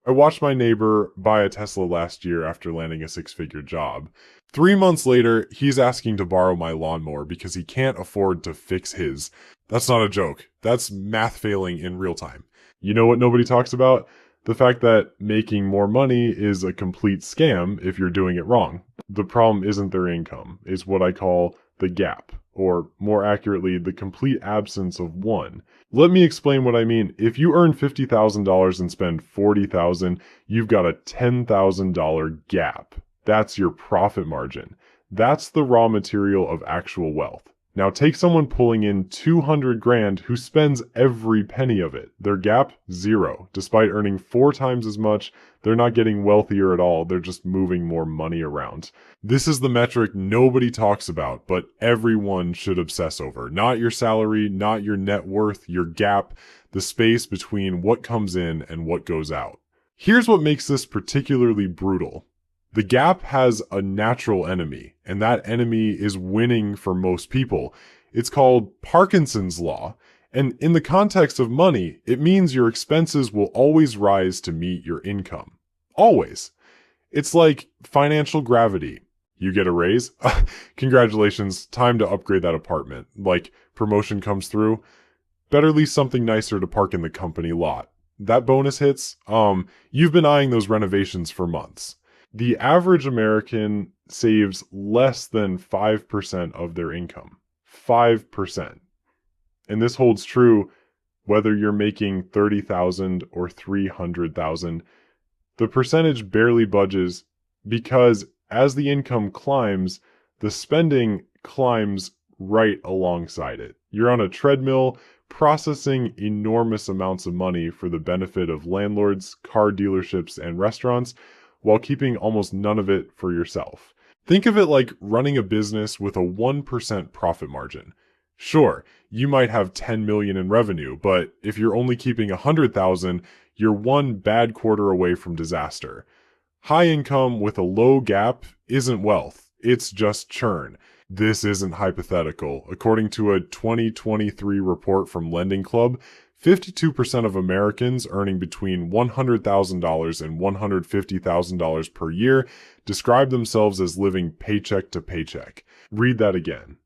I watched my neighbor buy a Tesla last year after landing a six-figure job. 3 months later, he's asking to borrow my lawnmower because he can't afford to fix his. That's not a joke. That's math failing in real time. You know what nobody talks about? The fact that making more money is a complete scam if you're doing it wrong. The problem isn't their income. It's what I call the gap, or more accurately, the complete absence of one. Let me explain what I mean. If you earn $50,000 and spend $40,000, you've got a $10,000 gap. That's your profit margin. That's the raw material of actual wealth. Now take someone pulling in 200 grand who spends every penny of it. Their gap, zero. Despite earning 4 times as much, they're not getting wealthier at all. They're just moving more money around. This is the metric nobody talks about, but everyone should obsess over. Not your salary, not your net worth, your gap, the space between what comes in and what goes out. Here's what makes this particularly brutal. The gap has a natural enemy, and that enemy is winning for most people. It's called Parkinson's law, and in the context of money, it means your expenses will always rise to meet your income. Always. It's like financial gravity. You get a raise? Congratulations, time to upgrade that apartment. Like, promotion comes through. Better lease something nicer to park in the company lot. That bonus hits, you've been eyeing those renovations for months. The average American saves less than 5% of their income. 5%. And this holds true whether you're making $30,000 or $300,000. The percentage barely budges because as the income climbs, the spending climbs right alongside it. You're on a treadmill processing enormous amounts of money for the benefit of landlords, car dealerships, and restaurants, while keeping almost none of it for yourself. Think of it like running a business with a 1% profit margin. Sure, you might have 10 million in revenue, but if you're only keeping 100,000, you're one bad quarter away from disaster. High income with a low gap isn't wealth, it's just churn. This isn't hypothetical. According to a 2023 report from Lending Club, 52% of Americans earning between $100,000 and $150,000 per year describe themselves as living paycheck to paycheck. Read that again.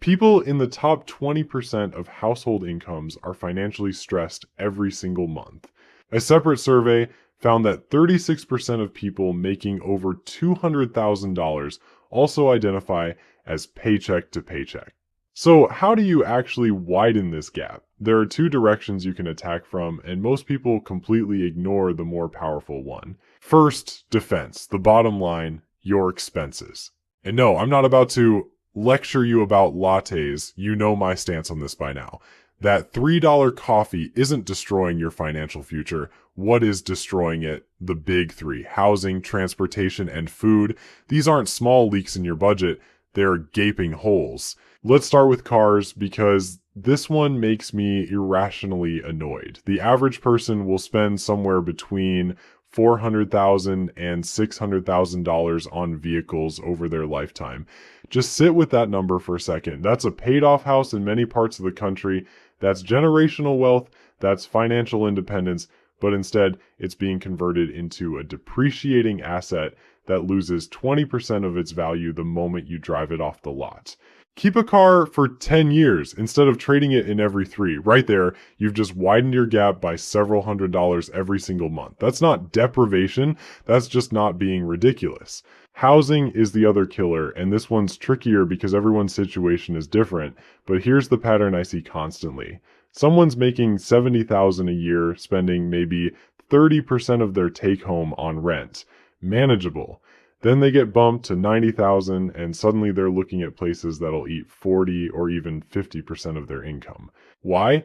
People in the top 20% of household incomes are financially stressed every single month. A separate survey found that 36% of people making over $200,000 also identify as paycheck to paycheck. So how do you actually widen this gap? There are 2 directions you can attack from, and most people completely ignore the more powerful one. First, defense. The bottom line, your expenses. And no, I'm not about to lecture you about lattes. You know my stance on this by now. That $3 coffee isn't destroying your financial future. What is destroying it? The big 3. Housing, transportation, and food. These aren't small leaks in your budget. They're gaping holes. Let's start with cars because this one makes me irrationally annoyed. The average person will spend somewhere between $400,000 and $600,000 on vehicles over their lifetime. Just sit with that number for a second. That's a paid-off house in many parts of the country. That's generational wealth. That's financial independence. But instead, it's being converted into a depreciating asset that loses 20% of its value the moment you drive it off the lot. Keep a car for 10 years instead of trading it in every 3. Right there, you've just widened your gap by several $100s every single month. That's not deprivation, that's just not being ridiculous. Housing is the other killer, and this one's trickier because everyone's situation is different, but here's the pattern I see constantly. Someone's making $70,000 a year, spending maybe 30% of their take-home on rent. Manageable. Then they get bumped to 90,000 and suddenly they're looking at places that'll eat 40 or even 50% of their income. Why?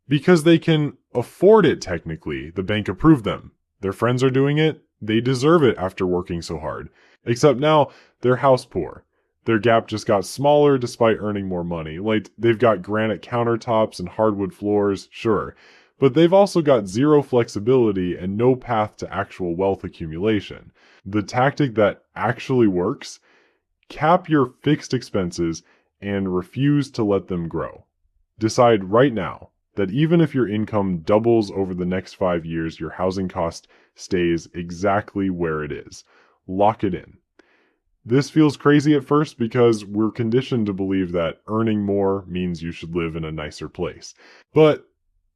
Because they can afford it technically. The bank approved them. Their friends are doing it. They deserve it after working so hard. Except now they're house poor. Their gap just got smaller despite earning more money. Like, they've got granite countertops and hardwood floors, sure. But they've also got zero flexibility and no path to actual wealth accumulation. The tactic that actually works: cap your fixed expenses and refuse to let them grow. Decide right now, that even if your income doubles over the next 5 years, your housing cost stays exactly where it is. Lock it in. This feels crazy at first because we're conditioned to believe that earning more means you should live in a nicer place. But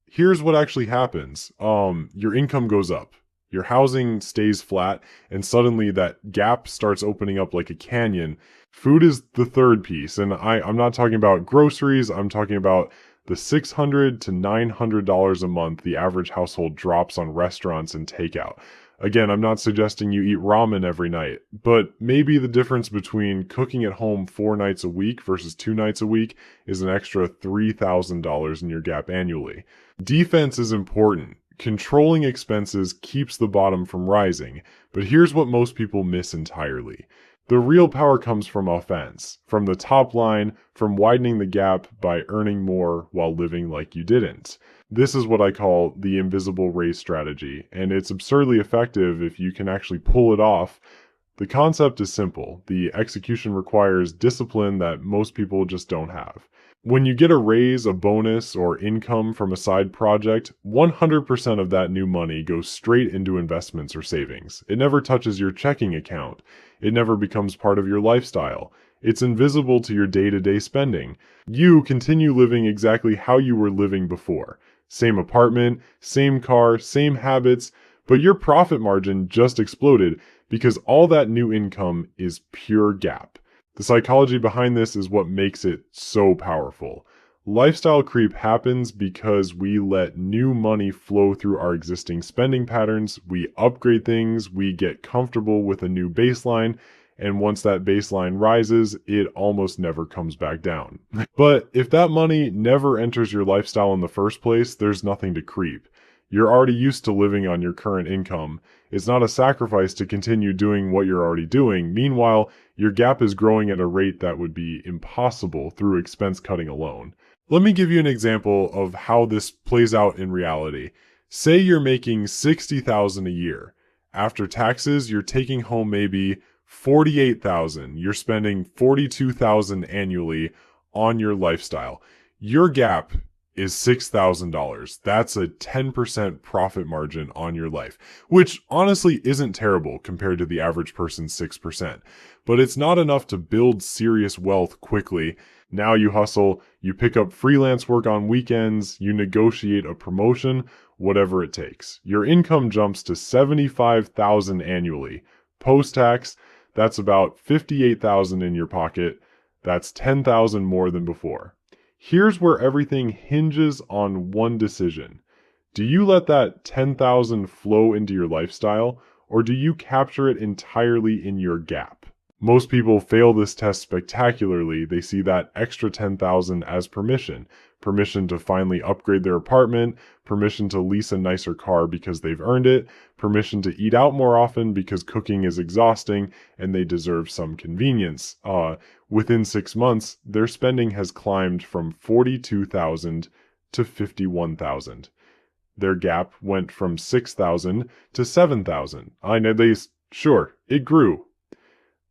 here's what actually happens. Your income goes up. Your housing stays flat, and suddenly that gap starts opening up like a canyon. Food is the third piece, and I'm not talking about groceries. I'm talking about the $600 to $900 a month the average household drops on restaurants and takeout. Again, I'm not suggesting you eat ramen every night, but maybe the difference between cooking at home 4 nights a week versus 2 nights a week is an extra $3,000 in your gap annually. Defense is important. Controlling expenses keeps the bottom from rising, but here's what most people miss entirely. The real power comes from offense, from the top line, from widening the gap by earning more while living like you didn't. This is what I call the invisible raise strategy, and it's absurdly effective if you can actually pull it off. The concept is simple. The execution requires discipline that most people just don't have. When you get a raise, a bonus, or income from a side project, 100% of that new money goes straight into investments or savings. It never touches your checking account. It never becomes part of your lifestyle. It's invisible to your day-to-day spending. You continue living exactly how you were living before. Same apartment, same car, same habits, but your profit margin just exploded because all that new income is pure gap. The psychology behind this is what makes it so powerful. Lifestyle creep happens because we let new money flow through our existing spending patterns, we upgrade things, we get comfortable with a new baseline, and once that baseline rises, it almost never comes back down. But if that money never enters your lifestyle in the first place, there's nothing to creep. You're already used to living on your current income. It's not a sacrifice to continue doing what you're already doing. Meanwhile, your gap is growing at a rate that would be impossible through expense cutting alone. Let me give you an example of how this plays out in reality. Say you're making $60,000 a year. After taxes, you're taking home maybe $48,000. You're spending $42,000 annually on your lifestyle. Your gap is $6,000. That's a 10% profit margin on your life, which honestly isn't terrible compared to the average person's 6%. But it's not enough to build serious wealth quickly. Now you hustle, you pick up freelance work on weekends, you negotiate a promotion, whatever it takes. Your income jumps to $75,000 annually. Post-tax, that's about $58,000 in your pocket. That's $10,000 more than before. Here's where everything hinges on one decision. Do you let that $10,000 flow into your lifestyle, or do you capture it entirely in your gap? Most people fail this test spectacularly. They see that extra $10,000 as permission. Permission to finally upgrade their apartment, permission to lease a nicer car because they've earned it, permission to eat out more often because cooking is exhausting and they deserve some convenience. Within 6 months, their spending has climbed from $42,000 to $51,000. Their gap went from $6,000 to $7,000. I know sure, it grew.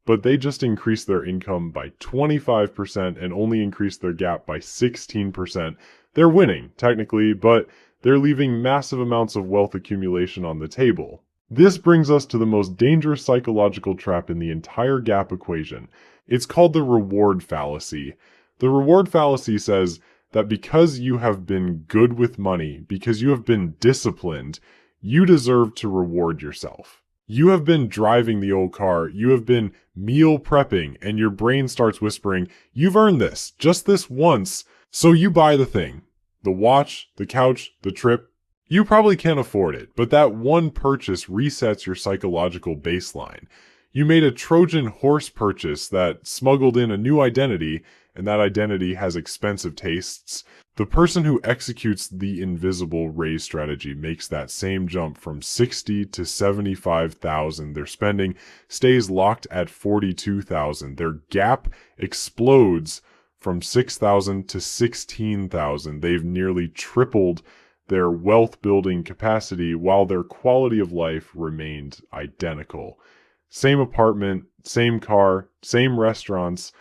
But they just increased their income by 25% and only increased their gap by 16%. They're winning, technically, but they're leaving massive amounts of wealth accumulation on the table. This brings us to the most dangerous psychological trap in the entire gap equation. It's called the reward fallacy. The reward fallacy says that because you have been good with money, because you have been disciplined, you deserve to reward yourself. You have been driving the old car, you have been meal prepping, and your brain starts whispering, you've earned this, just this once, so you buy the thing. The watch, the couch, the trip. You probably can't afford it, but that one purchase resets your psychological baseline. You made a Trojan horse purchase that smuggled in a new identity, and that identity has expensive tastes. The person who executes the invisible raise strategy makes that same jump from $60,000 to $75,000. Their spending stays locked at $42,000. Their gap explodes from $6,000 to $16,000. They've nearly tripled their wealth building capacity while their quality of life remained identical. Same apartment, same car, same restaurants,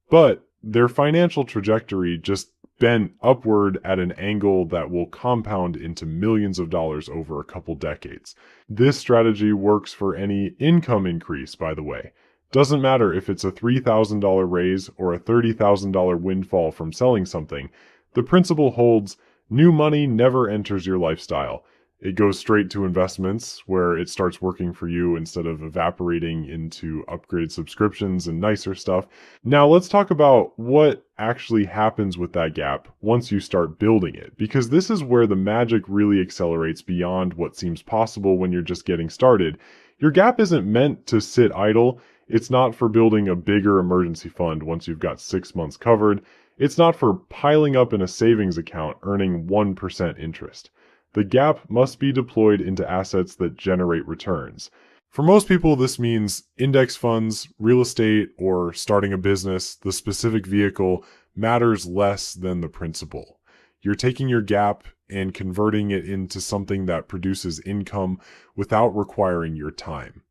but their financial trajectory just bent upward at an angle that will compound into millions of dollars over a couple decades. This strategy works for any income increase, by the way. Doesn't matter if it's a $3,000 raise or a $30,000 windfall from selling something. The principle holds: new money never enters your lifestyle. It goes straight to investments, where it starts working for you instead of evaporating into upgraded subscriptions and nicer stuff. Now let's talk about what actually happens with that gap once you start building it, because this is where the magic really accelerates beyond what seems possible when you're just getting started. Your gap isn't meant to sit idle. It's not for building a bigger emergency fund once you've got 6 months covered. It's not for piling up in a savings account earning 1% interest. The gap must be deployed into assets that generate returns. For most people, this means index funds, real estate, or starting a business. The specific vehicle matters less than the principle. You're taking your gap and converting it into something that produces income without requiring your time.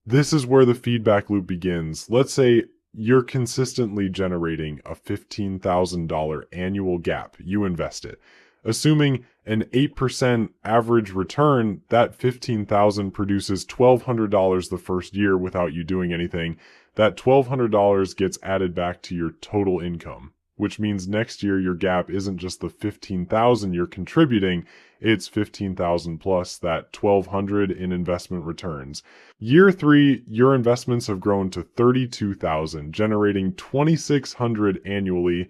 This is where the feedback loop begins. Let's say you're consistently generating a $15,000 annual gap. You invest it. Assuming an 8% average return, that $15,000 produces $1,200 the first year without you doing anything. That $1,200 gets added back to your total income, which means next year your gap isn't just the $15,000 you're contributing, it's $15,000 plus that $1,200 in investment returns. Year 3, your investments have grown to $32,000, generating $2,600 annually.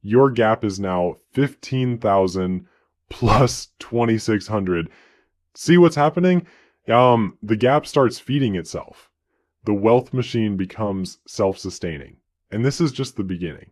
Your gap is now $15,000 plus $2,600. See what's happening? The gap starts feeding itself. The wealth machine becomes self-sustaining. And this is just the beginning.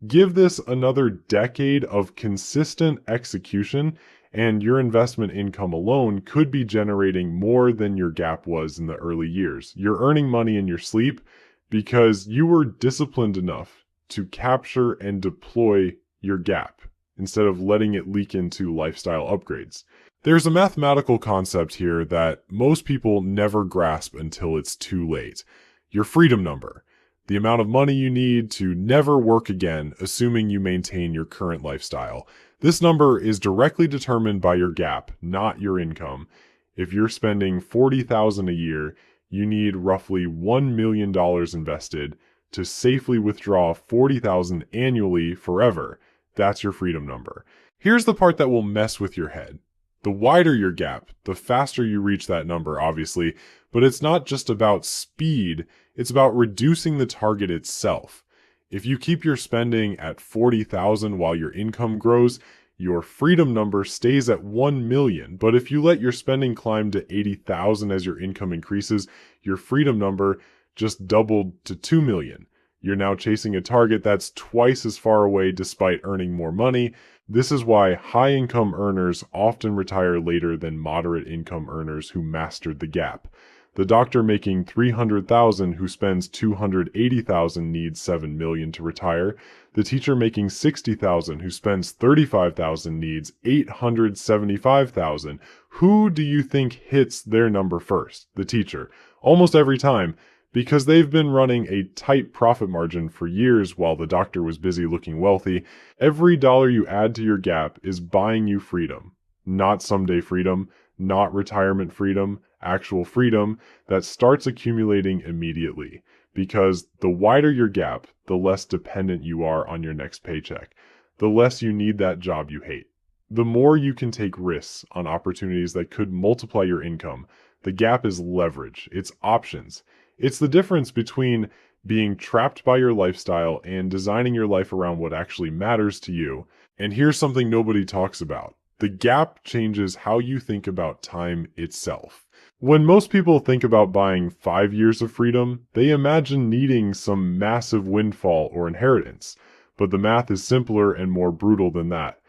Give this another decade of consistent execution, and your investment income alone could be generating more than your gap was in the early years. You're earning money in your sleep because you were disciplined enough to capture and deploy your gap instead of letting it leak into lifestyle upgrades. There's a mathematical concept here that most people never grasp until it's too late. Your freedom number, the amount of money you need to never work again, assuming you maintain your current lifestyle. This number is directly determined by your gap, not your income. If you're spending $40,000 a year, you need roughly $1 million invested to safely withdraw $40,000 annually forever. That's your freedom number. Here's the part that will mess with your head. The wider your gap, the faster you reach that number, obviously, but it's not just about speed, it's about reducing the target itself. If you keep your spending at $40,000 while your income grows, your freedom number stays at 1 million. But if you let your spending climb to 80,000 as your income increases, your freedom number just doubled to 2 million. You're now chasing a target that's twice as far away despite earning more money. This is why high income earners often retire later than moderate income earners who mastered the gap. The doctor making $300,000 who spends $280,000 needs $7 million to retire. The teacher making $60,000 who spends $35,000 needs $875,000. Who do you think hits their number first? The teacher. Almost every time, because they've been running a tight profit margin for years while the doctor was busy looking wealthy. Every dollar you add to your gap is buying you freedom. Not someday freedom, not retirement freedom, actual freedom that starts accumulating immediately. Because the wider your gap, the less dependent you are on your next paycheck. The less you need that job you hate. The more you can take risks on opportunities that could multiply your income. The gap is leverage. It's options. It's the difference between being trapped by your lifestyle and designing your life around what actually matters to you. And here's something nobody talks about. The gap changes how you think about time itself. When most people think about buying 5 years of freedom, they imagine needing some massive windfall or inheritance. But the math is simpler and more brutal than that.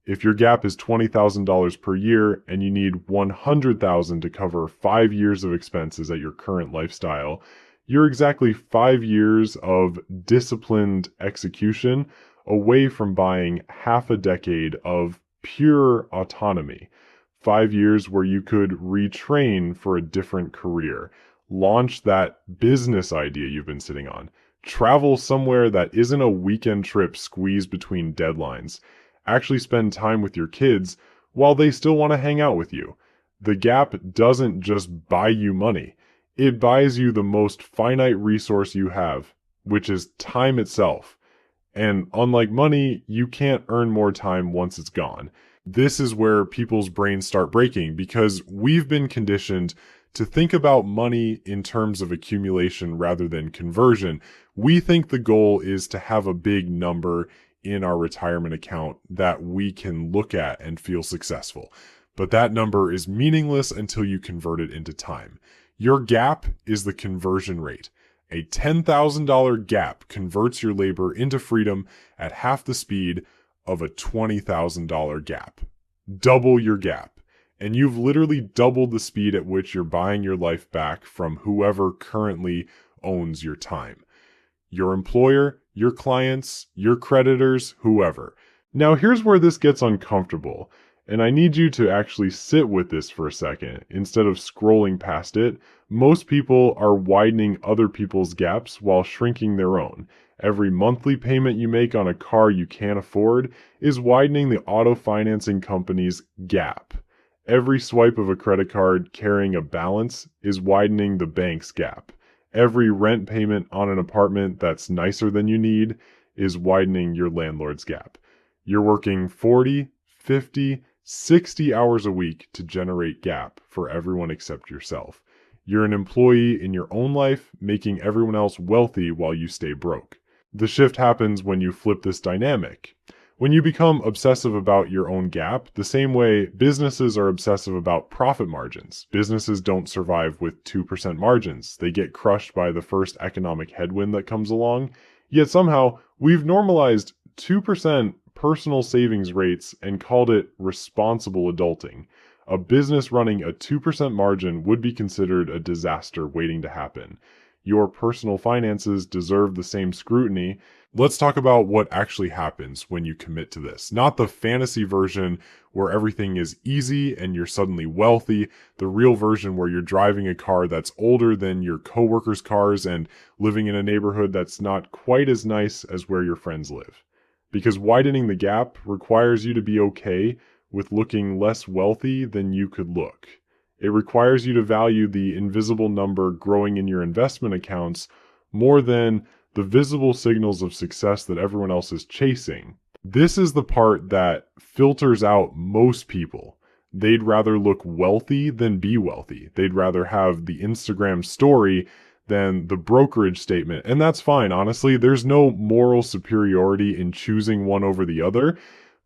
If your gap is $20,000 per year and you need $100,000 to cover 5 years of expenses at your current lifestyle, you're exactly 5 years of disciplined execution away from buying half a decade of pure autonomy. 5 years where you could retrain for a different career, launch that business idea you've been sitting on, Travel somewhere that isn't a weekend trip squeezed between deadlines. Actually spend time with your kids while they still want to hang out with you. The gap doesn't just buy you money. It buys you the most finite resource you have, which is time itself. And unlike money, you can't earn more time once it's gone. This is where people's brains start breaking because we've been conditioned to think about money in terms of accumulation rather than conversion. We think the goal is to have a big number in our retirement account that we can look at and feel successful. But that number is meaningless until you convert it into time. Your gap is the conversion rate. A $10,000 gap converts your labor into freedom at half the speed of a $20,000 gap. Double your gap. And you've literally doubled the speed at which you're buying your life back from whoever currently owns your time. Your employer, your clients, your creditors, whoever. Now here's where this gets uncomfortable, and I need you to actually sit with this for a second instead of scrolling past it. Most people are widening other people's gaps while shrinking their own. Every monthly payment you make on a car you can't afford is widening the auto financing company's gap. Every swipe of a credit card carrying a balance is widening the bank's gap. Every rent payment on an apartment that's nicer than you need is widening your landlord's gap. You're working 40, 50, 60 hours a week to generate gap for everyone except yourself. You're an employee in your own life, making everyone else wealthy while you stay broke. The shift happens when you flip this dynamic. When you become obsessive about your own gap, the same way businesses are obsessive about profit margins. Businesses don't survive with 2% margins. They get crushed by the first economic headwind that comes along. Yet somehow, we've normalized 2% personal savings rates and called it responsible adulting. A business running a 2% margin would be considered a disaster waiting to happen. Your personal finances deserve the same scrutiny. Let's talk about what actually happens when you commit to this. Not the fantasy version where everything is easy and you're suddenly wealthy, the real version where you're driving a car that's older than your coworkers' cars and living in a neighborhood that's not quite as nice as where your friends live. Because widening the gap requires you to be okay with looking less wealthy than you could look. It requires you to value the invisible number growing in your investment accounts more than the visible signals of success that everyone else is chasing. This is the part that filters out most people. They'd rather look wealthy than be wealthy. They'd rather have the Instagram story than the brokerage statement. And that's fine, honestly. There's no moral superiority in choosing one over the other.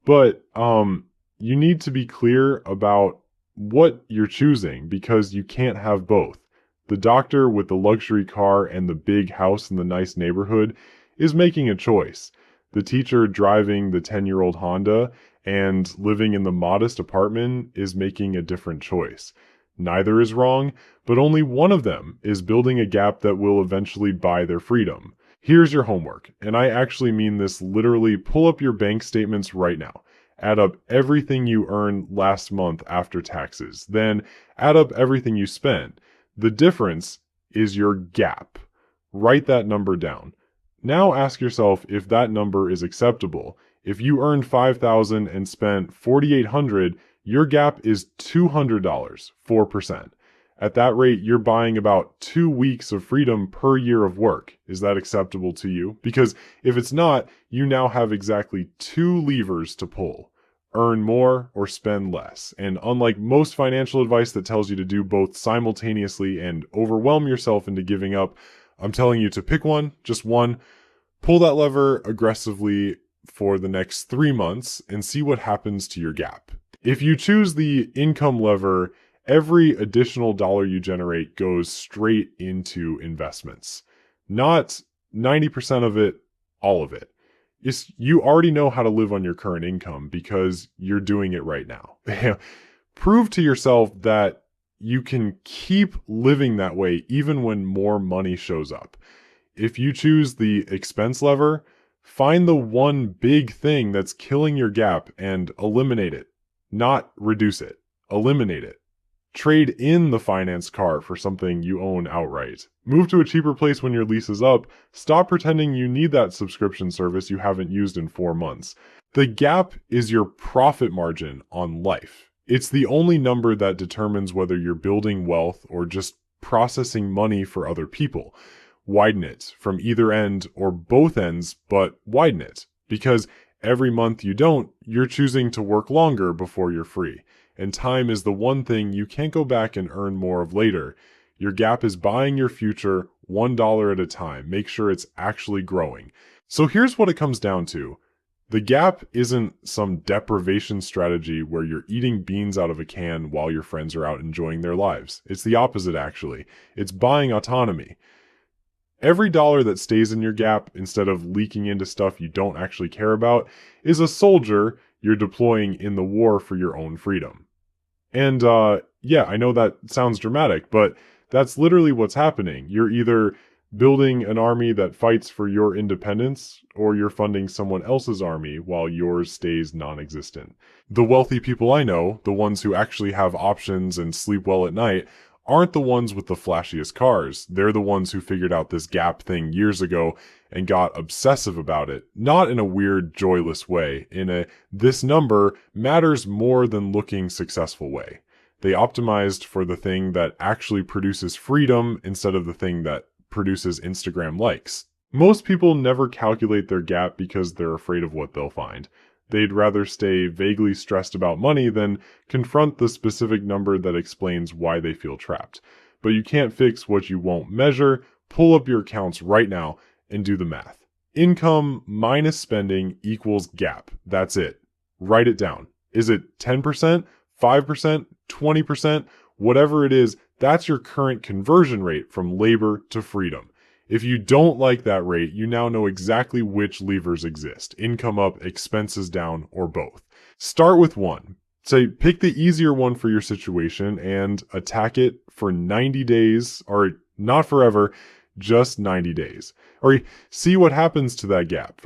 But you need to be clear about what you're choosing because you can't have both. The doctor with the luxury car and the big house in the nice neighborhood is making a choice. The teacher driving the 10-year-old Honda and living in the modest apartment is making a different choice. Neither is wrong, but only one of them is building a gap that will eventually buy their freedom. Here's your homework, and I actually mean this literally. Pull up your bank statements right now. Add up everything you earned last month after taxes. Then add up everything you spent. The difference is your gap. Write that number down. Now ask yourself if that number is acceptable. If you earned $5,000 and spent $4,800, your gap is $200, 4%. At that rate, you're buying about 2 weeks of freedom per year of work. Is that acceptable to you? Because if it's not, you now have exactly 2 levers to pull. Earn more or spend less. And unlike most financial advice that tells you to do both simultaneously and overwhelm yourself into giving up, I'm telling you to pick one, just one. Pull that lever aggressively for the next 3 months and see what happens to your gap. If you choose the income lever, every additional dollar you generate goes straight into investments. Not 90% of it, all of it. You already know how to live on your current income because you're doing it right now. Prove to yourself that you can keep living that way even when more money shows up. If you choose the expense lever, find the one big thing that's killing your gap and eliminate it. Not reduce it. Eliminate it. Trade in the financed car for something you own outright. Move to a cheaper place when your lease is up. Stop pretending you need that subscription service you haven't used in 4 months. The gap is your profit margin on life. It's the only number that determines whether you're building wealth or just processing money for other people. Widen it from either end or both ends, but widen it. Because every month you don't, you're choosing to work longer before you're free. And time is the one thing you can't go back and earn more of later. Your gap is buying your future $1 at a time. Make sure it's actually growing. So here's what it comes down to. The gap isn't some deprivation strategy where you're eating beans out of a can while your friends are out enjoying their lives. It's the opposite, actually. It's buying autonomy. Every dollar that stays in your gap, instead of leaking into stuff you don't actually care about, is a soldier you're deploying in the war for your own freedom. And yeah, I know that sounds dramatic, but that's literally what's happening. You're either building an army that fights for your independence, or you're funding someone else's army while yours stays non-existent. The wealthy people I know, the ones who actually have options and sleep well at night, aren't the ones with the flashiest cars. They're the ones who figured out this gap thing years ago and got obsessive about it. Not in a weird, joyless way, in a this number matters more than looking successful way. They optimized for the thing that actually produces freedom instead of the thing that produces Instagram likes. Most people never calculate their gap because they're afraid of what they'll find. They'd rather stay vaguely stressed about money than confront the specific number that explains why they feel trapped. But you can't fix what you won't measure. Pull up your accounts right now and do the math. Income minus spending equals gap. That's it. Write it down. Is it 10%, 5%, 20%? Whatever it is, that's your current conversion rate from labor to freedom. If you don't like that rate, you now know exactly which levers exist. Income up, expenses down, or both. Start with one. Say, pick the easier one for your situation and attack it for 90 days, or not forever, just 90 days. Or see what happens to that gap.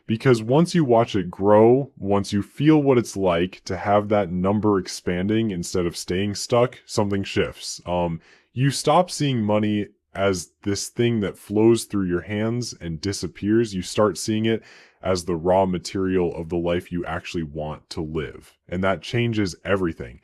Because once you watch it grow, once you feel what it's like to have that number expanding instead of staying stuck, something shifts. You stop seeing money as this thing that flows through your hands and disappears. You start seeing it as the raw material of the life you actually want to live. And that changes everything.